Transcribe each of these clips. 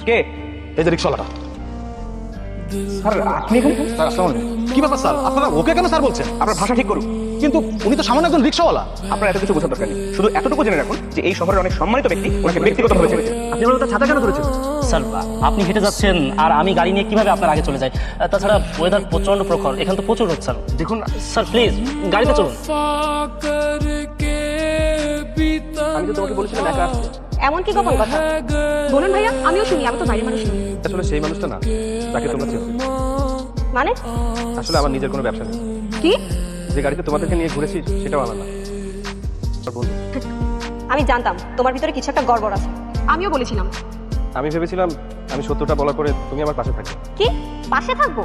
কে? এই যে রিক্সাওয়ালাটা। স্যার আপনি এখানে? স্যার আসসালামু আলাইকুম। কি ব্যাপার স্যার, আপনারা ওকে কেন স্যার বলছেন? আপনার ভাষা ঠিক করুন। কিন্তু উনি তো সামান্য একজন রিক্সাওয়ালা। আপনার এত কিছু বোঝার দরকার নেই, শুধু এতটুকু জেনে রাখুন যে এই শহরের অনেক সম্মানিত ব্যক্তি ওনাকে ব্যক্তিগতভাবে চেনেছেন। আপনি আমার কথা ছাতা কেন ধরেছেন? স্যার আপনি হেঁটে যাচ্ছেন আর আমি গাড়ি নিয়ে কিভাবে আপনার আগে চলে যাই? তাছাড়া ওয়েদার প্রচন্ড প্রখর, এখানে তো প্রচুর রোদ স্যার। দেখুন স্যার প্লিজ গাড়িতে চলুন। আমি তো তোমাকে বলেছিলাম একা আসতে। এমন কি গোপন কথা বলুন ভাইয়া, আমিও শুনি, আমি তো বাইরের মানুষ নই। আসলে সেই মানুষটা না যাকে তোমরা চেনো। মানে আসলে আমার নিজের কোনো ব্যবসা নেই। কি? যে গাড়িতে তোমাদেরকে নিয়ে ঘুরেছি সেটাও আমার না। আর বন্ধু, আমি জানতাম তোমার ভিতরে কিছু একটা গড়বড় আছে, আমিও বলেছিলাম। আমি ভেবেছিলাম আমি সত্যটা বলার পরে তুমি আমার পাশে থাকবে। কি পাশে থাকবো?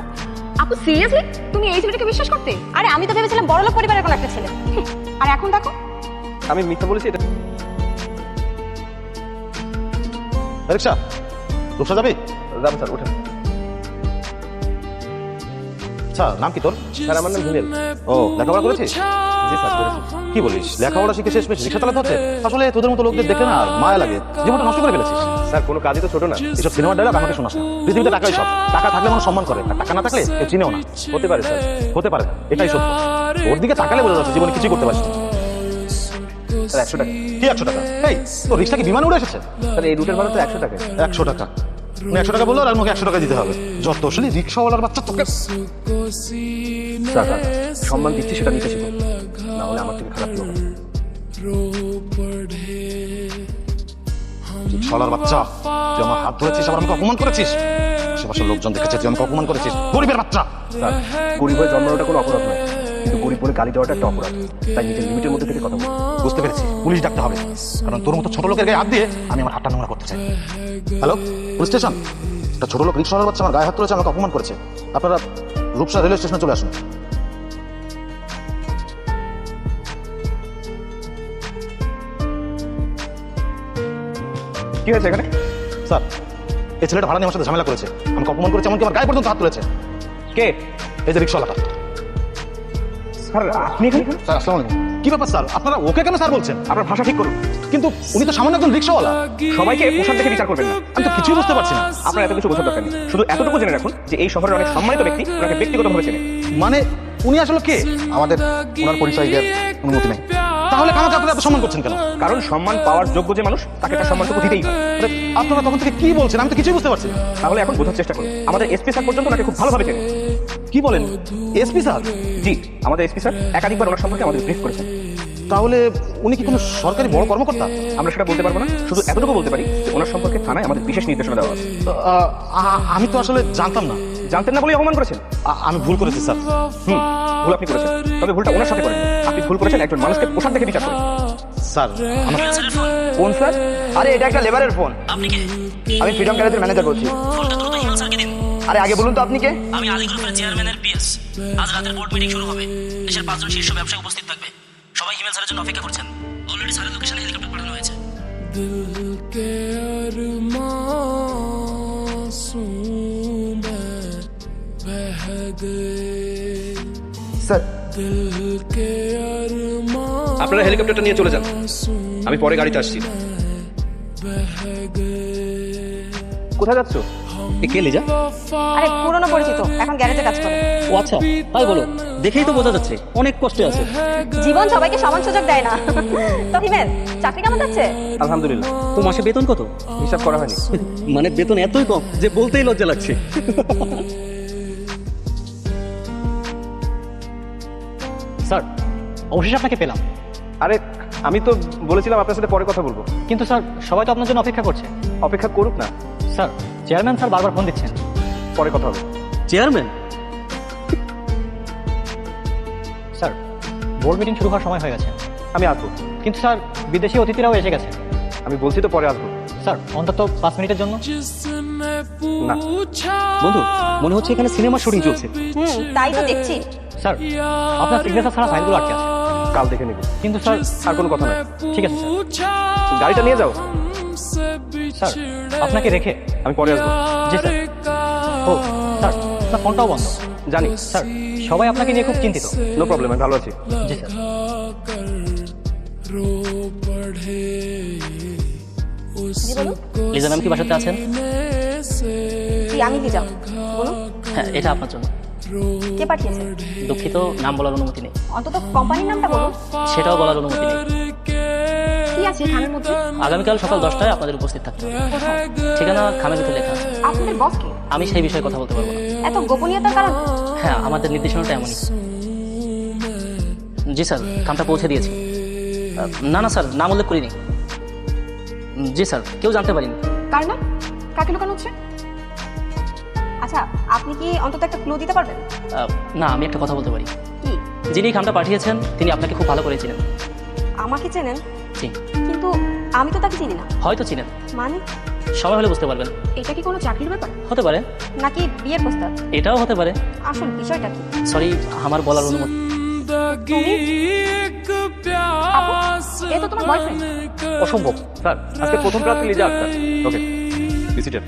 আপু সিরিয়াসলি তুমি এই ছেলেটাকে বিশ্বাস করতে? আরে আমি তো ভেবেছিলাম বড়লোক পরিবারের কোনো একটা ছেলে। আর এখন দেখো। আমি মিথ্যা বলেছি এটা? রিক্সা রূপসা যাবি? যাবো স্যার, ওঠেন। আচ্ছা নাম কি তোর? স্যার আমার নাম হিমেল। ও লেখাপড়া করেছিস? জি স্যার করেছি। কি বলিস, লেখাপড়া শিখে শেষ পেশ রিক্সা চালাতে হচ্ছে? আসলে তোদের মতো লোকদের দেখে না মায়া লাগে, জীবনটা নষ্ট করে ফেলেছিস। স্যার কোনো কাজই তো ছোট না। এসব সিনেমার ডায়লগ আমাকে শোনাস না। পৃথিবীতে টাকাই সব, টাকা থাকলে মানুষ সম্মান করে, আর টাকা না থাকলে কেউ চিনেও না। হতে পারে স্যার। হতে পারে না, এটাই সত্য। ওর দিকে তাকালে বোঝা যাচ্ছে জীবনে কিছুই করতে পারছিস না। স্যার 100 টাকা। কি 100 টাকা? এই তো রিক্সা কি বিমানে উড়ে এসেছে? স্যার এই রুটের ভাড়া তো 100 টাকা। 100 টাকা? উনি 100 টাকা বললো আর আমাকে 100 টাকা দিতে হবে। যত আসলে রিক্সাওয়ালার বাচ্চা তোকে। স্যার সম্মান দিচ্ছি সেটা নিতে শিখুন, না হলে আমার থেকে খারাপ কেউ হবে। রিক্সাওয়ালার বাচ্চা, তুই আমার হাত ধরেছিস, আবার আমাকে অপমান করেছিস। আশেপাশের লোকজন দেখেছে তুই আমাকে অপমান করেছিস। গরিবের বাচ্চা। স্যার গরিব হয়ে জন্মানোটা কোনো অপরাধ নয়, কিন্তু গরিব বলে গালি দেওয়াটা একটা অপরাধ। তাই নিজের লিমিটের মধ্যে থেকে কথা বলুন। বুঝতে পেরেছি, পুলিশ ডাকতে হবে, কারণ তোর মতো ছোট লোকের গায়ে হাত দিয়ে আমি আমার হাতটা নোংরা করতে চাই। হ্যালো পুলিশ স্টেশন, একটা ছোট লোক রিক্সাওয়ালার বাচ্চা আমার গায়ে হাত তুলেছে, আমাকে অপমান করেছে। আপনারা রূপসা রেলওয়ে স্টেশনে চলে আসুন। কি হয়েছে এখানে? স্যার এই ছেলেটা ভাড়া নিয়ে আমার সাথে ঝামেলা করেছে, আমাকে অপমান করেছে, এমনকি আমার গায়ে পর্যন্ত হাত তুলেছে। কে? এই যে রিক্সাওয়ালাটা। স্যার আপনি এখানে? স্যার আসসালামু আলাইকুম। কি ব্যাপার স্যার, আপনারা ওকে কেন স্যার বলছেন? আপনার ভাষা ঠিক করুন। কিন্তু উনি তো সামান্য একজন রিক্সাওয়ালা। সবাইকে পোশাক দেখে বিচার করবেন না। আমি তো কিছুই বুঝতে পারছি না। আপনার এত কিছু বোঝার দরকার নেই, শুধু এতটুকু জেনে রাখুন যে এই শহরের অনেক সম্মানিত ব্যক্তি ওনাকে ব্যক্তিগতভাবে চেনে। মানে উনি আসলে কে? আমাদের ওনার পরিচয় দেওয়ার অনুমতি নেই। তাহলে আমাকে আপনারা এত সম্মান করছেন কেন? কারণ সম্মান পাওয়ার যোগ্য যে মানুষ তাকে তার সম্মানটুকু দিতেই হয়। আরে, আপনারা তখন থেকে কি বলছেন আমি তো কিছুই বুঝতে পারছি না। তাহলে এখন বোঝার চেষ্টা করুন। আমাদের এসপি স্যার পর্যন্ত ওনাকে খুব ভালোভাবে চেনে। কি বলেন, এসপি স্যার? জি, আমাদের এসপি স্যার একাধিকবার ওনার সম্পর্কে আমাদের ব্রিফ করেছেন। তাহলে উনি কি কোনো সরকারি বড় কর্মকর্তা? আমরা সেটা বলতে পারবো না, শুধু এতটুকু বলতে পারি যে ওনার সম্পর্কে থানায় আমাদের বিশেষ নির্দেশনা দেওয়া আছে। আমি তো আসলে জানতাম না। জানতেন না বলেই অপমান করেছেন? আমি ভুল করেছি স্যার। ভুল আপনি করেছেন, তবে ভুলটা ওনার সাথে করেন। আপনি ভুল করেছেন একজন মানুষকে পোশাক দেখে বিচার করেন। স্যার আমার কোন স্যার? আরে এটা একটা লেবারের ফোন। আপনি কে? আমি ফ্রিডম গ্যারেজের ম্যানেজার বলছি। ফোনটা দ্রুত হিমেল স্যারকে দিন। আরে আগে বলুন তো আপনি কে? আমি আলী গ্রুপের চেয়ারম্যানের পিএস। আজ রাতের বোর্ড মিটিং শুরু হবে, দেশের 5 জন শীর্ষ ব্যবসায়ী উপস্থিত থাকবে। সবাই হিমেল স্যারের জন্য অপেক্ষা করছেন। অলরেডি স্যারের লোকেশনে হেলিকপ্টার পাঠানো হয়েছে। স্যার আপনারা হেলিকপ্টারটা নিয়ে চলে যান, আমি পরে গাড়িতে আসছি। কোথায় যাচ্ছ? কে লিজা? আরে পুরনো পরিচিত, এখন গ্যারেজে কাজ করে। ও আচ্ছা, তাই বলো। দেখেই তো বোঝা যাচ্ছে অনেক কষ্টে আছে। জীবন সবাইকে সমান সুযোগ দেয় না। তো হিমেল, চাকরি কেমন যাচ্ছে? আলহামদুলিল্লাহ। তো মাসে বেতন কত? হিসাব করা হয়নি। মানে বেতন এতই কম যে বলতেই লজ্জা লাগছে। স্যার অবশেষে আপনাকে পেলাম। আরে আমি তো বলেছিলাম আপনার সাথে পরে কথা বলবো। কিন্তু স্যার সবাই তো আপনার জন্য অপেক্ষা করছে। অপেক্ষা করুক না, স্যার চেয়ারম্যান স্যার বারবার ফোন দিচ্ছেন। পরে কথা হবে। চেয়ারম্যান? স্যার বোর্ড মিটিং শুরু হওয়ার সময় হয়ে গেছে। আমি আসবো। কিন্তু স্যার বিদেশি অতিথিরাও এসে গেছে। আমি বলছি তো পরে আসবো। স্যার অন্তত 5 মিনিটের জন্য। না বন্ধু মনে হচ্ছে এখানে সিনেমা শুটিং চলছে। তাই তো দেখছি। স্যার আপনার সিগনেচার ছাড়া ফাইলগুলো আটকে আছে। কাল দেখে নেব। কিন্তু স্যার আর কোনো কথা নয়। ঠিক আছে স্যার। গাড়িটা নিয়ে যাও। স্যার আপনাকে রেখে আমি পরে আসবো। জি স্যার। ও স্যার আপনার ফোনটাও বন্ধ। জানি স্যার সবাই আপনাকে নিয়ে খুব চিন্তিত। নো প্রবলেম, আমি ভালো আছি। জি স্যার। জি বলুন। লিজা ম্যাম কি বাসাতে আছেন? জি আমি লিজা, বলুন হ্যাঁ, এটা আপনার জন্য। কে পাঠিয়েছে? দুঃখিত, নাম বলার অনুমতি নেই। অন্তত কোম্পানির নামটা বলুন। সেটাও বলার অনুমতি নেই। কি আছে খামের মধ্যে? আগামীকাল সকাল 10টায় আপনাদের উপস্থিত থাকতে হবে। ঠিকানা খামের ভিতরে লেখা আছে। আপনাদের বস কে? আমি সেই বিষয়ে কথা বলতে পারবো না। এত গোপনীয়তার কারণ? হ্যাঁ, আমাদের নির্দেশনাটা এমনই। জি স্যার, খামটা পৌঁছে দিয়েছি। না না স্যার, নাম উল্লেখ করিনি। জি স্যার, কেউ জানতে পারিনি। কার না? কাকে লুকানো হচ্ছে? আচ্ছা, আপনি কি অন্তত একটা ক্লু দিতে পারবেন? না, আমি একটা কথা বলতে পারি। কি? যিনি খামটা পাঠিয়েছেন তিনি আপনাকে খুব ভালো করে চিনেন। আমাকে চেনেন? জি। কিন্তু আমি তো তাকে চিনি না। হয়তো চিনেন, মানে সময় হলে বুঝতে পারবেন। এটা কি কোনো চাকরির ব্যাপার হতে পারে, নাকি বিয়ের প্রস্তাব? এটাও হতে পারে। আসল বিষয়টা কি? সরি, আমার বলার অনুমতি। তুমি? আপু, এ তো তোমার বয়ফ্রেন্ড। অসম্ভব স্যার, আজকে প্রথম প্রার্থী লিজা আক্তার। ওকে, ভিজিটার।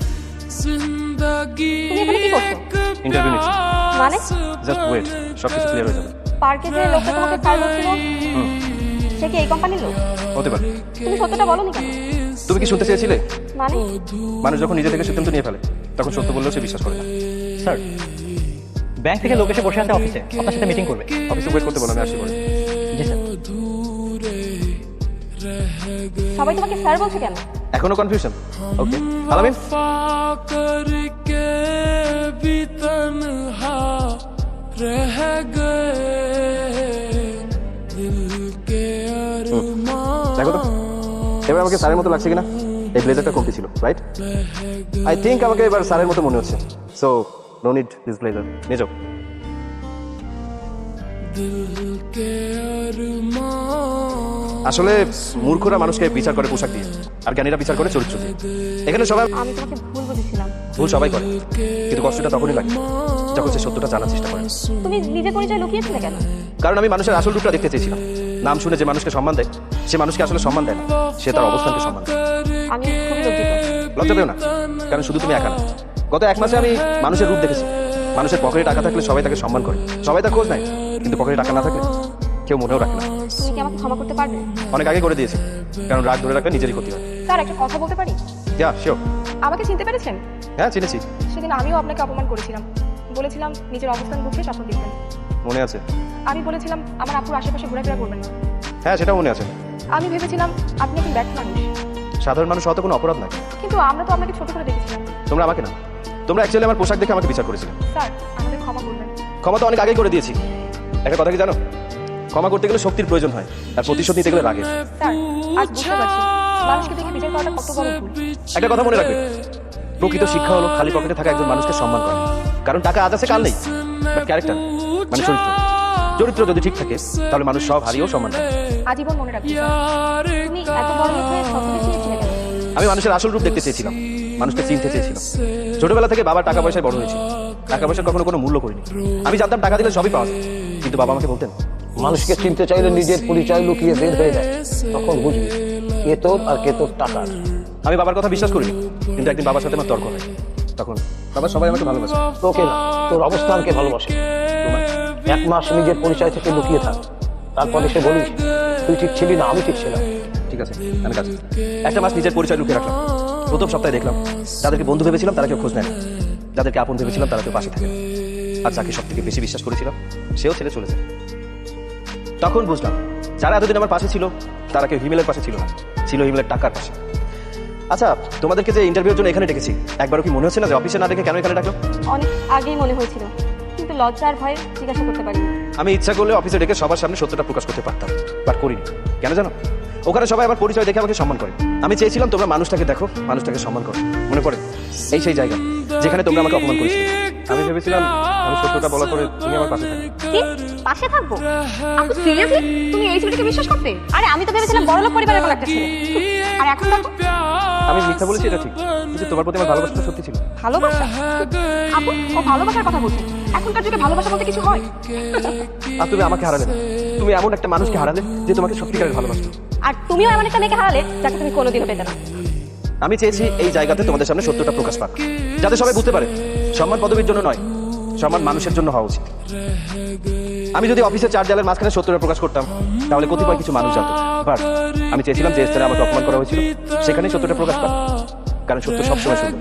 তুমি এখানে কি করছো? ইন্টারভিউ নিচ্ছি। মানে জাস্ট ওয়েট, সবকিছু ক্লিয়ার হয়ে যাবে। পার্কে যে লোকটা তোমাকে ফায়ার করছিল, সে কি এই কোম্পানির লোক? হতে পারে। তুমি সত্যটা বলোনি কেন? তুমি কি শুনতে চেয়েছিলে? মানে মানুষ যখন নিজে থেকে সিদ্ধান্ত নিয়ে ফেলে তখন সত্য বললেও সে বিশ্বাস করে না। স্যার, ব্যাংক থেকে লোক এসে বসে আছে অফিসে, আপনার সাথে মিটিং করবে। অফিসে ওয়েট করতে বলো, আমি আসি বলে। জি স্যার। সবাই তোমাকে স্যার বলছে কেন? এখনো কনফিউশন? ওকে, আলামিন। দেখো তো এবার আমাকে স্যারের মতো লাগছে কিনা। এই ব্লেজারটা কমতি ছিল, রাইট? আই থিঙ্ক আমাকে এবার স্যারের মতো মনে হচ্ছে। So no need this blazer. নিয়ে যাও। আসলে মূর্খরা মানুষকে বিচার করে পোশাক দিয়ে, আর জ্ঞানীরা বিচার করে চরিত্র দিয়ে। এখানে সবাই আমি তোমাকে ভুল বুঝেছিলাম। ভুল সবাই করে, কিন্তু কষ্টটা তখনই লাগে যখন সে সত্যটা জানার চেষ্টা করে। তুমি নিজের পরিচয় লুকিয়েছিলে কেন? কারণ আমি মানুষের আসল রূপটা দেখতে চেয়েছিলাম। নাম শুনে যে মানুষকে সম্মান দেয় সে মানুষকে আসলে সম্মান দেয় না, সে তার অবস্থানকে সম্মান দেয়। আমি খুবই লজ্জিত। লজ্জা পেও না, কারণ শুধু তুমি একা না। গত 1 মাসে আমি মানুষের রূপ দেখেছি। মানুষের পকেটে টাকা থাকলে সবাই তাকে সম্মান করে, সবাই তার খোঁজ নেয়, কিন্তু পকেটে টাকা না থাকলে কেউ মনেও রাখে না। তুমি কি আমাকে ক্ষমা করতে পারবে? অনেক আগে করে দিয়েছি, কারণ রাগ ধরে রাখলে নিজেরই ক্ষতি হয়। স্যার, একটা কথা বলতে পারি? যা শিওর। আমাকে চিনতে পেরেছেন? হ্যাঁ, চিনেছি। সেদিন আমিও আপনাকে অপমান করেছিলাম। বলেছিলাম নিজের অবস্থান বুঝে স্বপ্ন দেখবেন। মনে আছে? আমি বলেছিলাম আমার আপুর আশেপাশে ঘোরাফেরা করবেন না। হ্যাঁ, সেটাও মনে আছে। আমি ভেবেছিলাম আপনি একজন ব্যর্থ মানুষ, সাধারণ মানুষ হওয়া তো কোনো অপরাধ নয়। কিন্তু আমরা তো আপনাকে ছোট করে দেখেছিলাম। তোমরা আমাকে না, তোমরা অ্যাকচুয়ালি আমার পোশাক দেখে আমাকে বিচার করেছিলে। স্যার, আমাদের ক্ষমা করবেন। ক্ষমা তো অনেক আগেই করে দিয়েছি। একটা কথা কি জানো, ক্ষমা করতে গেলে শক্তির প্রয়োজন হয়, আর প্রতিশোধ নিতে গেলে রাগের। স্যার, আজ বুঝতে পারছি মানুষকে দেখে বিচার করাটা কত বড় ভুল। একটা কথা মনে রাখবে, প্রকৃত শিক্ষা হলো খালি পকেটে থাকা একজন মানুষকে সম্মান করা। কারণ টাকা আজ আছে কাল নেই, বাট ক্যারেক্টার মানে চরিত্র, চরিত্র যদি ঠিক থাকে তাহলে মানুষ সব হারিয়েও সম্মান পায়। আজীবন মনে রাখবেন। তুমি এত বড় হয়ে ছদ্মবেশ নিয়েছিলে কেন? আমি মানুষের আসল রূপ দেখতে চেয়েছিলাম, মানুষকে চিনতে চেয়েছিলাম। ছোটবেলা থেকে বাবার টাকা পয়সায় বড় হয়েছি, টাকা পয়সার কখনো কোনো মূল্য করিনি। আমি জানতাম টাকা দিলে সবই পাওয়া যায়, কিন্তু বাবা আমাকে বলতেন মানুষকে চিনতে চাইলে নিজের পরিচয় লুকিয়ে বের হয়ে যায়, তখন বুঝবি কে তোর আর কে তোর টাকার। আমি বাবার কথা বিশ্বাস করিনি, কিন্তু একদিন বাবার সাথে আমার তর্ক হয়। তখন বাবা সবাই আমাকে ভালোবাসে। তোকে না, তোর অবস্থানকে ভালোবাসে। 1 মাস নিজের পরিচয় থেকে লুকিয়ে থাক, তারপরে সে বলিস তুই ঠিক ছিলি না, আমি ঠিক ছিলাম। ঠিক আছে, আমি কাজ 1 মাস নিজের পরিচয় লুকিয়ে রাখলাম। প্রথম সপ্তাহে দেখলাম যাদেরকে বন্ধু ভেবেছিলাম তারা কেউ খোঁজ নেয় না, যাদেরকে আপন ভেবেছিলাম তারা কেউ পাশে থাকে না, আর যাকে সব থেকে বেশি বিশ্বাস করেছিলাম সেও ছেড়ে চলে যায়। তখন বুঝলাম যারা এতদিন আমার পাশে ছিল তারা কেউ হিমেলের পাশে ছিল না, ছিল হিমেলের টাকার পাশে। আচ্ছা, তোমাদেরকে যে ইন্টারভিউর জন্য এখানে ডেকেছি, একবারও কি মনে হচ্ছে না যে অফিসে না ডেকে কেন এখানে ডাকলো? অনেক আগেই মনে হয়েছিল, কিন্তু লজ্জা আর ভয়ে জিজ্ঞাসা করতে পারিনি। আমি ইচ্ছা করলে অফিসে ডেকে সবার সামনে সত্যটা প্রকাশ করতে পারতাম, বাট করিনি। কেন জানো? ওখানে সবাই আমার পরিচয় দেখে আমাকে সম্মান করে। আমি চেয়েছিলাম তোমরা মানুষটাকে দেখো, মানুষটাকে সম্মান করো। মনে পড়ে এই সেই জায়গা যেখানে তোমরা আমাকে অপমান করেছিলে। আমি ভেবেছিলাম আমি সত্যটা বলার পরে তুমি আমার পাশে থাকবে। কি পাশে থাকবো? আপু সিরিয়াসলি তুমি এই ছেলেটাকে বিশ্বাস করতে? আরে আমি তো ভেবেছিলাম বড়লোক পরিবারের কোনো একটা ছেলে। আর এখন দেখো। আমি মিথ্যা বলেছি এটা ঠিক, কিন্তু তোমার প্রতি আমার ভালোবাসাটা সত্যি ছিল। ভালোবাসা? আপু ও ভালোবাসার কথা বলছে। এখনকার যুগে ভালোবাসা বলতে কিছু হয়? আর তুমি আমাকে হারালে না, তুমি এমন একটা মানুষকে হারালে যে তোমাকে সত্যিকারের ভালোবাসতো। আর তুমিও এমন একটা মেয়েকে হারালে যাকে তুমি কোনোদিনও পেতে না। আমি চেয়েছি এই জায়গাতে তোমাদের সামনে সত্যটা প্রকাশ পাক, যাতে সবাই বুঝতে পারে সম্মান পদবীর জন্য নয়, সম্মান মানুষের জন্য হওয়া উচিত। আমি যদি অফিসের 4 দেয়ালের মাঝখানে সত্যটা প্রকাশ করতাম তাহলে কতিপয় কিছু মানুষ জানতো, বাট আমি চেয়েছিলাম যে স্থানে আমাকে অপমান করা হয়েছিল সেখানেই সত্যটা প্রকাশ পাক, কারণ সত্য সবসময় সুন্দর।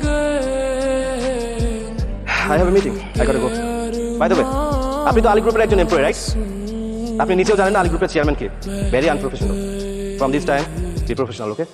I have a meeting I got to go by the way আপনি তো আলী গ্রুপের একজন এমপ্লয়ি রাইট আপনি নিজেও জানেন না আলী গ্রুপের চেয়ারম্যান কে very unprofessional from this time be professional okay